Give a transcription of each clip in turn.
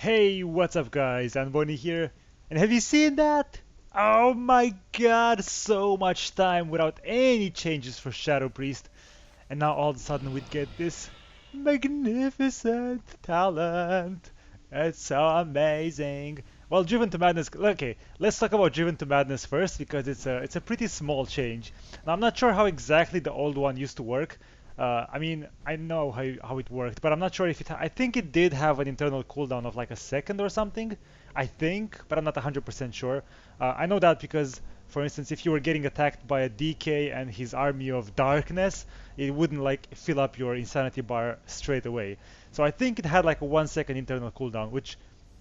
Hey, what's up guys? Bonnie here. And have you seen that? Oh my god, so much time without any changes for Shadow Priest. And now all of a sudden we get this magnificent talent. It's so amazing. Well, Driven to Madness. Okay, let's talk about Driven to Madness first because it's a pretty small change. Now I'm not sure how exactly the old one used to work. I mean, I know how it worked, but I'm not sure if I think it did have an internal cooldown of like a second or something. I think, but I'm not 100% sure. I know that because, for instance, if you were getting attacked by a DK and his army of darkness, it wouldn't like fill up your insanity bar straight away. So I think it had like a 1 second internal cooldown, which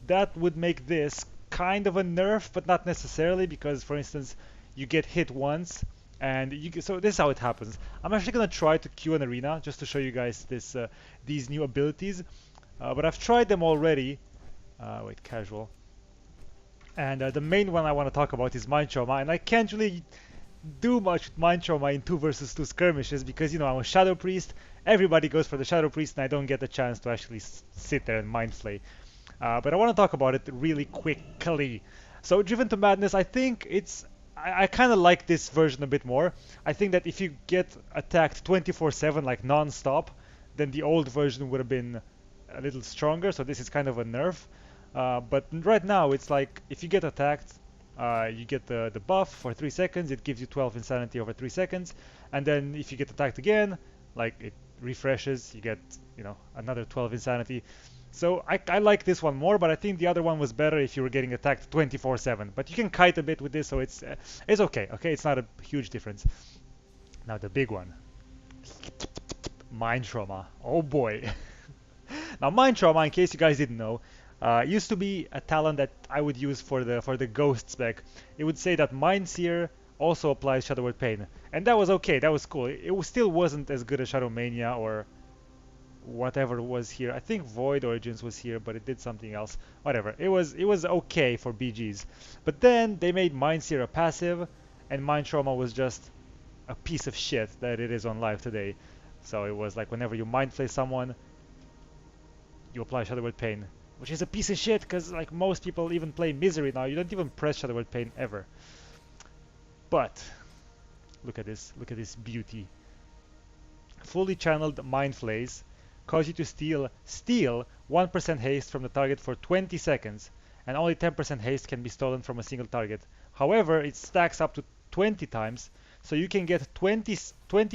that would make this kind of a nerf, but not necessarily because, for instance, you get hit once and so this is how it happens. I'm actually gonna try to queue an arena just to show you guys these new abilities, but I've tried them already. Wait, casual. And the main one I want to talk about is Mind Trauma, and I can't really do much with Mind Trauma in 2 versus 2 skirmishes because, I'm a Shadow Priest. Everybody goes for the Shadow Priest, and I don't get the chance to actually sit there and Mind Flay. But I want to talk about it really quickly. So, Driven to Madness, I think I kind of like this version a bit more. I think that if you get attacked 24/7, like non-stop, then the old version would have been a little stronger. So this is kind of a nerf. But right now, it's like if you get attacked, you get the buff for 3 seconds. It gives you 12 insanity over 3 seconds. And then if you get attacked again, like it refreshes, you get, another 12 insanity. So I like this one more, but I think the other one was better if you were getting attacked 24/7. But you can kite a bit with this, so it's okay. Okay, it's not a huge difference. Now the big one, Mind Trauma. Oh boy. Now Mind Trauma, in case you guys didn't know, used to be a talent that I would use for the Ghost spec. It would say that Mind Seer also applies Shadow Word Pain, and that was okay. That was cool. Still wasn't as good as Shadow Mania or whatever was here. I think Void Origins was here, but it did something else. Whatever. It was okay for BGs. But then they made Mind Seer a passive, and Mind Trauma was just a piece of shit that it is on live today. So it was like whenever you Mind Flay someone, you apply Shadow Word Pain, which is a piece of shit because like most people even play Misery now. You don't even press Shadow Word Pain ever. But look at this beauty. Fully channeled Mind Flays cause you to steal 1% haste from the target for 20 seconds, and only 10% haste can be stolen from a single target. However, it stacks up to 20 times, so you can get 20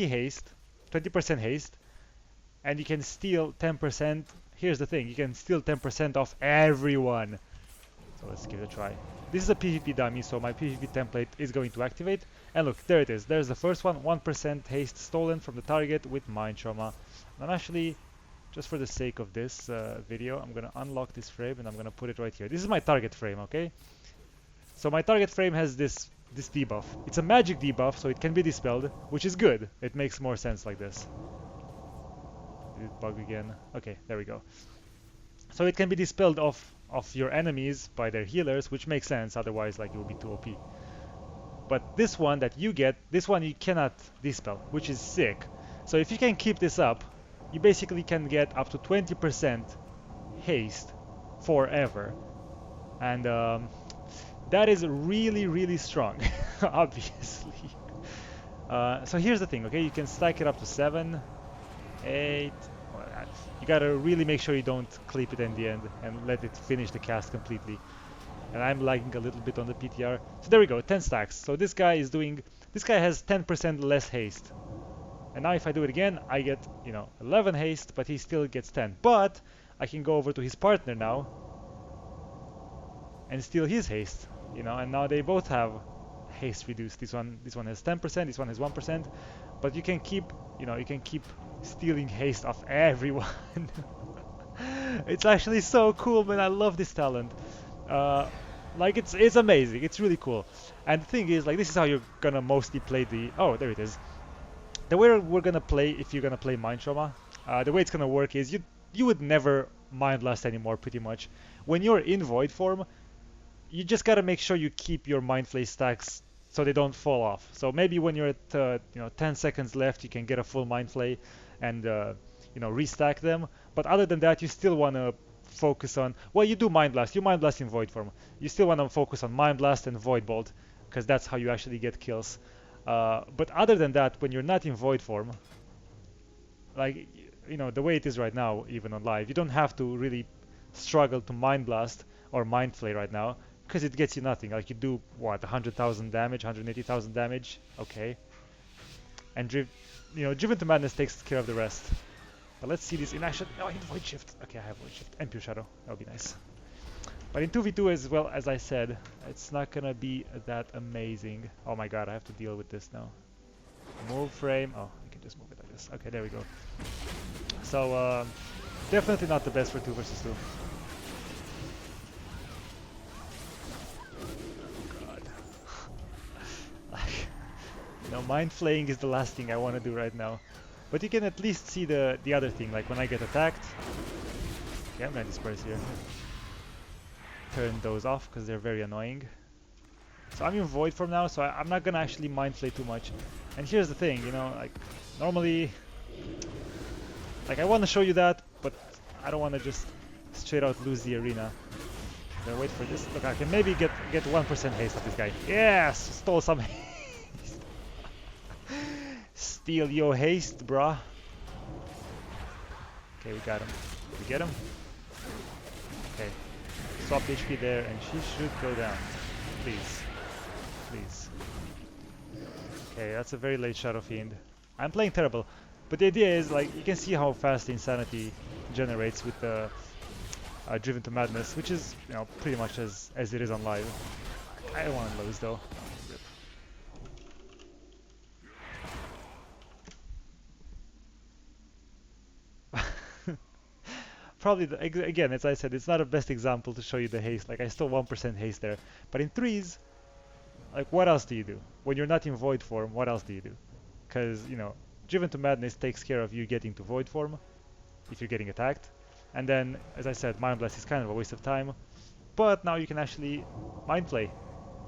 haste, 20% haste, and you can steal 10%. Here's the thing, you can steal 10% off everyone. So let's give it a try. This is a PvP dummy, so my PvP template is going to activate. And look, there it is. There's the first one, 1% haste stolen from the target with Mind Trauma. I'm actually, just for the sake of this video, I'm gonna unlock this frame and I'm gonna put it right here. This is my target frame, okay? So my target frame has this debuff. It's a magic debuff, so it can be dispelled, which is good. It makes more sense like this. Did it bug again? Okay, there we go. So it can be dispelled of your enemies by their healers, which makes sense, otherwise like it will be too OP. But this one that you get, this one you cannot dispel, which is sick. So if you can keep this up, you basically can get up to 20% haste forever. And that is really, really strong, obviously. So here's the thing, okay? You can stack it up to 7, 8. Well, you gotta really make sure you don't clip it in the end and let it finish the cast completely. And I'm lagging a little bit on the PTR. So there we go, 10 stacks. So this guy has 10% less haste. And now if I do it again, I get, 11 haste, but he still gets 10. But I can go over to his partner now and steal his haste, and now they both have haste reduced. This one has 10%, this one has 1%, but you can keep stealing haste off everyone. It's actually so cool, man. I love this talent. Like it's amazing. It's really cool. And the thing is, like, this is how you're gonna mostly play the. Oh, there it is. The way we're gonna play if you're gonna play Mind Trauma, the way it's gonna work is you would never Mind Lust anymore, pretty much. When you're in Void form, you just gotta make sure you keep your Mind Flay stacks so they don't fall off. So maybe when you're at 10 seconds left, you can get a full Mind Flay and restack them. But other than that, you still wanna focus on. Well, you do Mind Blast. You Mind Blast in Void form. You still want to focus on Mind Blast and Void Bolt because that's how you actually get kills. But other than that, when you're not in Void form, like the way it is right now, even on live, you don't have to really struggle to Mind Blast or Mind Flay right now because it gets you nothing. Like you do what 100,000 damage, 180,000 damage, okay, and Driven to Madness takes care of the rest. But let's see this in action. Oh, I need Void Shift. Okay, I have Void Shift and Pure Shadow. That would be nice. But in 2v2 as well, as I said, it's not gonna be that amazing. Oh my god, I have to deal with this now. Move frame. Oh, I can just move it like this. Okay, there we go. So, definitely not the best for 2 versus 2. Oh god. Like, Mind Flaying is the last thing I want to do right now. But you can at least see the other thing, like when I get attacked. Okay, I'm gonna disperse here. Turn those off because they're very annoying. So I'm in Void form now, so I'm not gonna actually Mind Flay too much. And here's the thing, like normally, like I want to show you that, but I don't want to just straight out lose the arena. Then wait for this. Look, I can maybe get 1% haste off this guy. Yes, stole some haste. Steal your haste, brah. Okay, we got him. Did we get him? Okay. Swap HP there, and she should go down. Please. Please. Okay, that's a very late Shadow Fiend. I'm playing terrible. But the idea is, like, you can see how fast the Insanity generates with the Driven to Madness, which is, pretty much as it is on live. I don't want to lose, though. Probably, again, as I said, it's not a best example to show you the haste. Like, I still 1% haste there. But in threes, like, what else do you do? When you're not in Void form, what else do you do? Because, Driven to Madness takes care of you getting to Void form if you're getting attacked. And then, as I said, Mind Blast is kind of a waste of time. But now you can actually Mind Flay.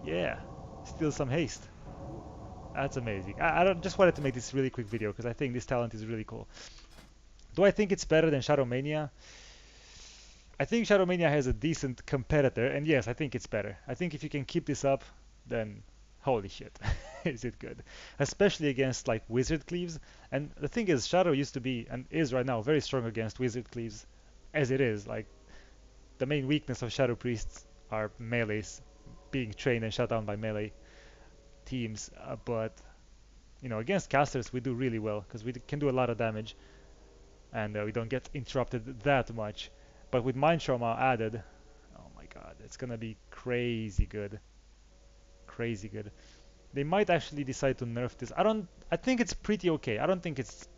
Yeah, steal some haste. That's amazing. I just wanted to make this really quick video because I think this talent is really cool. Do I think it's better than Shadowmania? I think Shadowmania has a decent competitor, and yes, I think it's better. I think if you can keep this up, then holy shit, is it good. Especially against like Wizard Cleaves. And the thing is, Shadow used to be, and is right now, very strong against Wizard Cleaves, as it is. Like, the main weakness of Shadow Priests are melees, being trained and shut down by melee teams. But, against casters we do really well, because we can do a lot of damage, and we don't get interrupted that much. But with Mind Trauma added, oh my god, it's gonna be crazy good. Crazy good. They might actually decide to nerf this. I think it's pretty okay. I don't think it's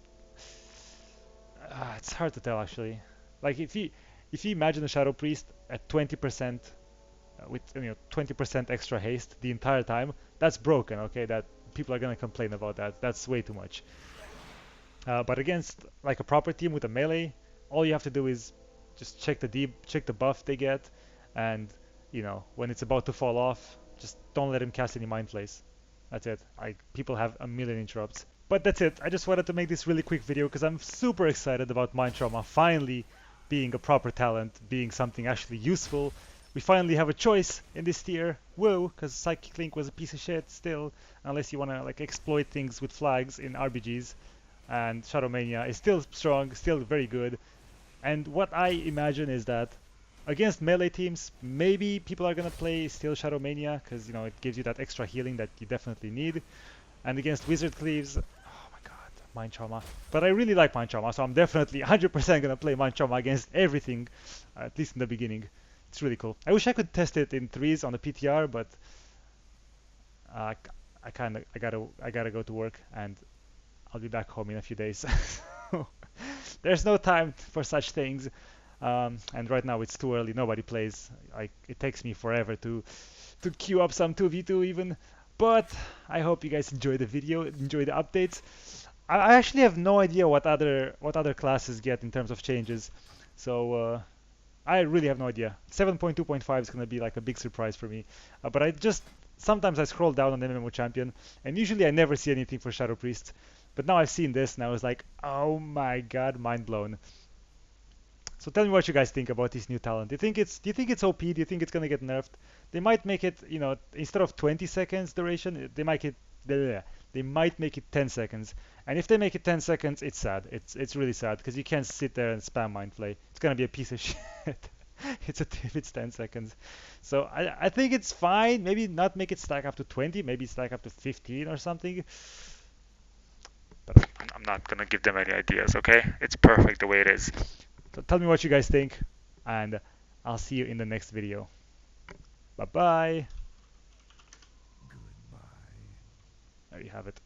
it's hard to tell actually. Like if you imagine a Shadow Priest at 20% with 20% extra haste the entire time, that's broken, okay? That people are gonna complain about that. That's way too much. But against like a proper team with a melee, all you have to do is just check the buff they get, and when it's about to fall off, just don't let him cast any Mind Flays. That's it. People have a million interrupts. But that's it. I just wanted to make this really quick video because I'm super excited about Mind Trauma finally being a proper talent, being something actually useful. We finally have a choice in this tier. Whoa, because Psychic Link was a piece of shit still, unless you want to like exploit things with flags in RBGs. And Shadowmania is still strong, still very good. And what I imagine is that against melee teams, maybe people are gonna play still Shadowmania because it gives you that extra healing that you definitely need. And against Wizard Cleaves, oh my god, Mind Trauma. But I really like Mind Trauma, so I'm definitely 100% gonna play Mind Trauma against everything, at least in the beginning. It's really cool. I wish I could test it in threes on the PTR, but I gotta go to work, and I'll be back home in a few days. There's no time for such things, and right now it's too early. Nobody plays. It takes me forever to queue up some 2v2 even. But I hope you guys enjoy the video, enjoy the updates. I actually have no idea what other classes get in terms of changes, so I really have no idea. 7.2.5 is gonna be like a big surprise for me. But sometimes I scroll down on MMO Champion, and usually I never see anything for Shadow Priest. But now I've seen this, and I was like, oh my god, mind blown. So tell me what you guys think about this new talent. Do you think it's OP? Do you think it's gonna get nerfed? They might make it, you know, instead of 20 seconds duration, they might make it 10 seconds. And if they make it 10 seconds, it's sad. It's really sad because you can't sit there and spam mind play. It's gonna be a piece of shit. If it's 10 seconds. So I think it's fine. Maybe not make it stack up to 20, maybe stack up to 15 or something. But I'm not gonna give them any ideas, okay? It's perfect the way it is. So tell me what you guys think, and I'll see you in the next video. Bye bye. There you have it.